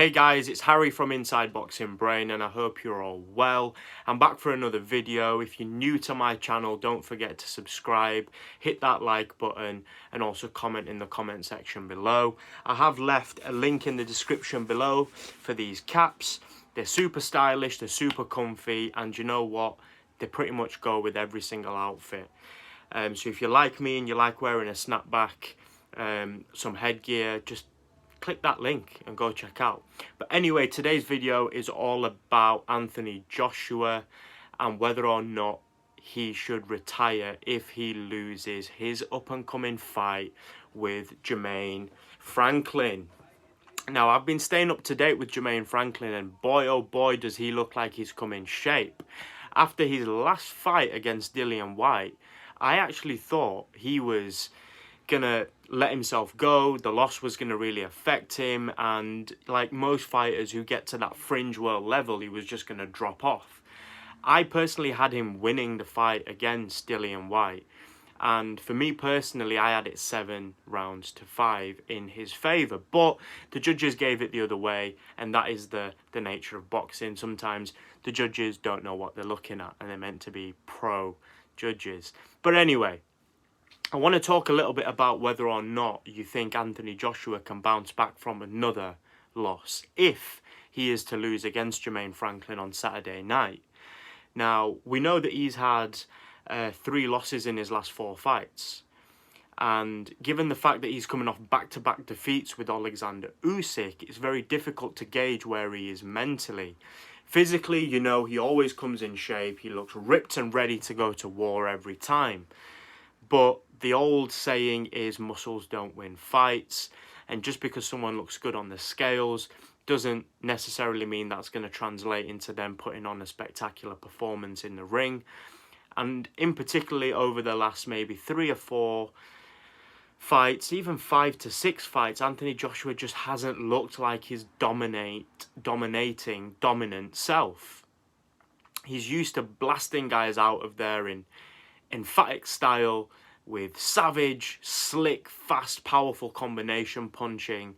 Hey guys, it's Harry from Inside Boxing Brain and I hope you're all well. I'm back for another video. If you're new to my channel, don't forget to subscribe, hit that like button and also comment in the comment section below. I have left a link in the description below for these caps. They're super stylish, they're super comfy, and you know what? They pretty much go with every single outfit. So if you're like me and you like wearing a snapback, some headgear, just click that link and go check out. But anyway, today's video is all about Anthony Joshua and whether or not he should retire if he loses his up-and-coming fight with Jermaine Franklin. Now, I've been staying up to date with Jermaine Franklin, and boy oh boy does he look like he's come in shape. After his last fight against Dillian Whyte, I actually thought he was gonna let himself go. The loss was gonna really affect him, and like most fighters who get to that fringe world level, he was just gonna drop off. I personally had him winning the fight against Dillian Whyte, and for me personally, I had it 7 rounds to 5 in his favour, but the judges gave it the other way, and that is the nature of boxing. Sometimes the judges don't know what they're looking at, and they're meant to be pro judges. But anyway, I want to talk a little bit about whether or not you think Anthony Joshua can bounce back from another loss if he is to lose against Jermaine Franklin on Saturday night. Now, we know that he's had 3 losses in his last 4 fights. And given the fact that he's coming off back-to-back defeats with Alexander Usyk, it's very difficult to gauge where he is mentally. Physically, you know, he always comes in shape. He looks ripped and ready to go to war every time. But the old saying is muscles don't win fights, and just because someone looks good on the scales doesn't necessarily mean that's going to translate into them putting on a spectacular performance in the ring. And in particularly over the last maybe 3 or 4 fights, even 5 to 6 fights, Anthony Joshua just hasn't looked like his dominant self. He's used to blasting guys out of there in emphatic style, with savage, slick, fast, powerful combination punching.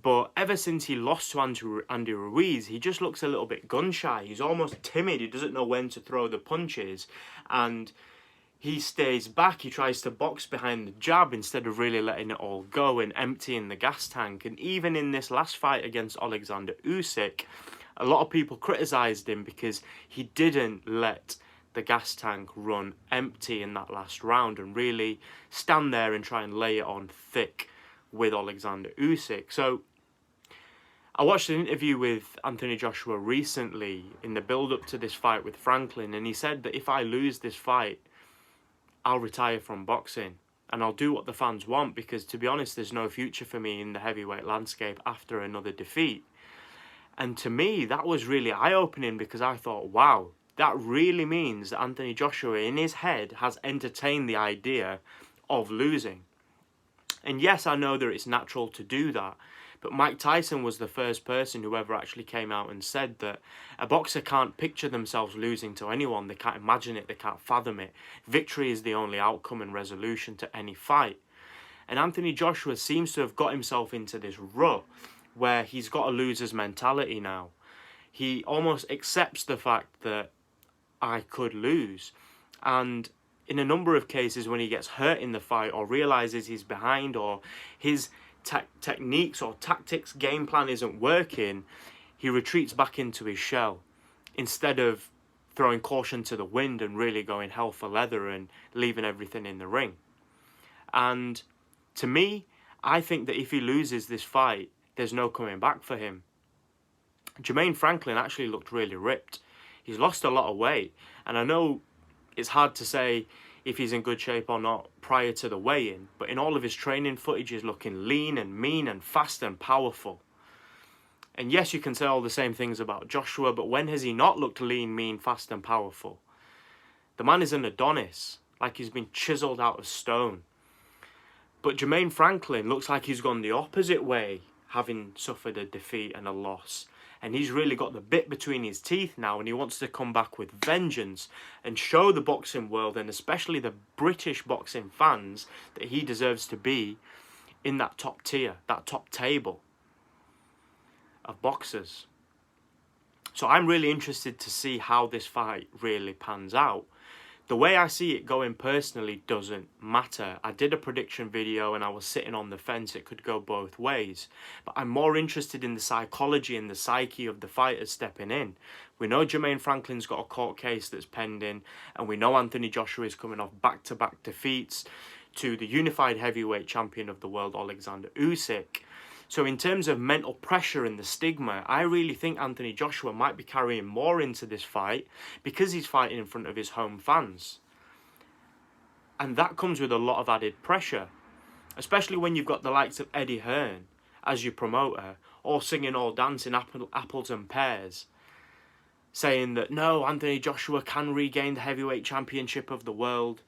But ever since he lost to Andy Ruiz, he just looks a little bit gun-shy. He's almost timid. He doesn't know when to throw the punches. And he stays back. He tries to box behind the jab instead of really letting it all go and emptying the gas tank. And even in this last fight against Alexander Usyk, a lot of people criticised him because he didn't let the gas tank run empty in that last round and really stand there and try and lay it on thick with Alexander Usyk. So I watched an interview with Anthony Joshua recently in the build-up to this fight with Franklin, and he said that if I lose this fight, I'll retire from boxing and I'll do what the fans want, because to be honest, there's no future for me in the heavyweight landscape after another defeat. And to me, that was really eye-opening, because I thought, wow, that really means that Anthony Joshua in his head has entertained the idea of losing. And yes, I know that it's natural to do that, but Mike Tyson was the first person who ever actually came out and said that a boxer can't picture themselves losing to anyone. They can't imagine it, they can't fathom it. Victory is the only outcome and resolution to any fight. And Anthony Joshua seems to have got himself into this rut where he's got a loser's mentality now. He almost accepts the fact that I could lose. And in a number of cases, when he gets hurt in the fight or realizes he's behind, or his techniques or tactics game plan isn't working, he retreats back into his shell instead of throwing caution to the wind and really going hell for leather and leaving everything in the ring. And to me, I think that if he loses this fight, there's no coming back for him. Jermaine Franklin actually looked really ripped. He's lost a lot of weight, and I know it's hard to say if he's in good shape or not prior to the weigh-in, but in all of his training footage, he's looking lean and mean and fast and powerful. And yes, you can say all the same things about Joshua, but when has he not looked lean, mean, fast and powerful? The man is an Adonis, like he's been chiseled out of stone. But Jermaine Franklin looks like he's gone the opposite way, having suffered a defeat and a loss. And he's really got the bit between his teeth now, and he wants to come back with vengeance and show the boxing world, and especially the British boxing fans, that he deserves to be in that top tier, that top table. of boxers. So I'm really interested to see how this fight really pans out. The way I see it going personally doesn't matter. I did a prediction video and I was sitting on the fence. It could go both ways. But I'm more interested in the psychology and the psyche of the fighters stepping in. We know Jermaine Franklin's got a court case that's pending, and we know Anthony Joshua is coming off back-to-back defeats to the unified heavyweight champion of the world, Alexander Usyk. So in terms of mental pressure and the stigma, I really think Anthony Joshua might be carrying more into this fight because he's fighting in front of his home fans. And that comes with a lot of added pressure, especially when you've got the likes of Eddie Hearn as your promoter, all singing, all dancing, apples and pears, saying that no, Anthony Joshua can regain the heavyweight championship of the world.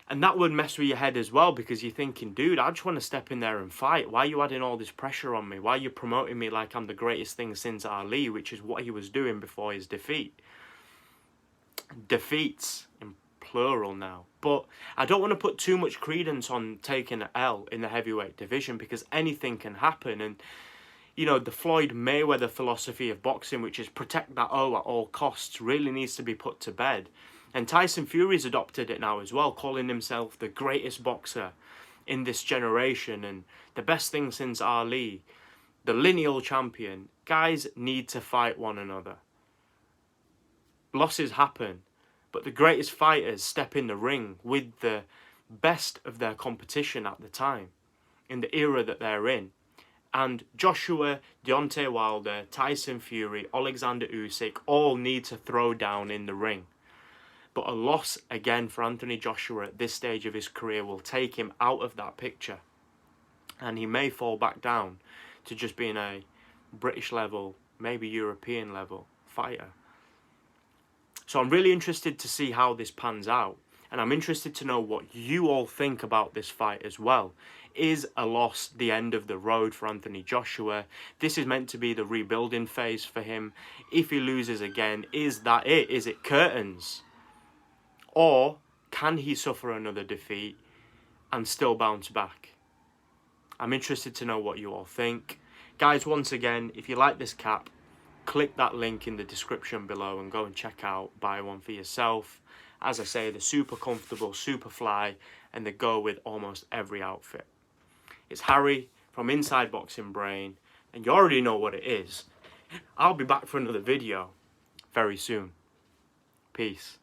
And that would mess with your head as well, because you're thinking, dude, I just want to step in there and fight. Why are you adding all this pressure on me? Why are you promoting me like I'm the greatest thing since Ali, which is what he was doing before his defeat? Defeats, in plural now. But I don't want to put too much credence on taking an L in the heavyweight division, because anything can happen. And, you know, the Floyd Mayweather philosophy of boxing, which is protect that O at all costs, really needs to be put to bed. And Tyson Fury's adopted it now as well, calling himself the greatest boxer in this generation and the best thing since Ali, the lineal champion. Guys need to fight one another. Losses happen, but the greatest fighters step in the ring with the best of their competition at the time, in the era that they're in. And Joshua, Deontay Wilder, Tyson Fury, Alexander Usyk all need to throw down in the ring. But a loss again for Anthony Joshua at this stage of his career will take him out of that picture. And he may fall back down to just being a British level, maybe European level fighter. So I'm really interested to see how this pans out. And I'm interested to know what you all think about this fight as well. Is a loss the end of the road for Anthony Joshua? This is meant to be the rebuilding phase for him. If he loses again, is that it? Is it curtains? Or can he suffer another defeat and still bounce back? I'm interested to know what you all think. Guys, once again, if you like this cap, click that link in the description below and go and check out, buy one for yourself. As I say, they're super comfortable, super fly, and they go with almost every outfit. It's Harry from Inside Boxing Brain, and you already know what it is. I'll be back for another video very soon. Peace.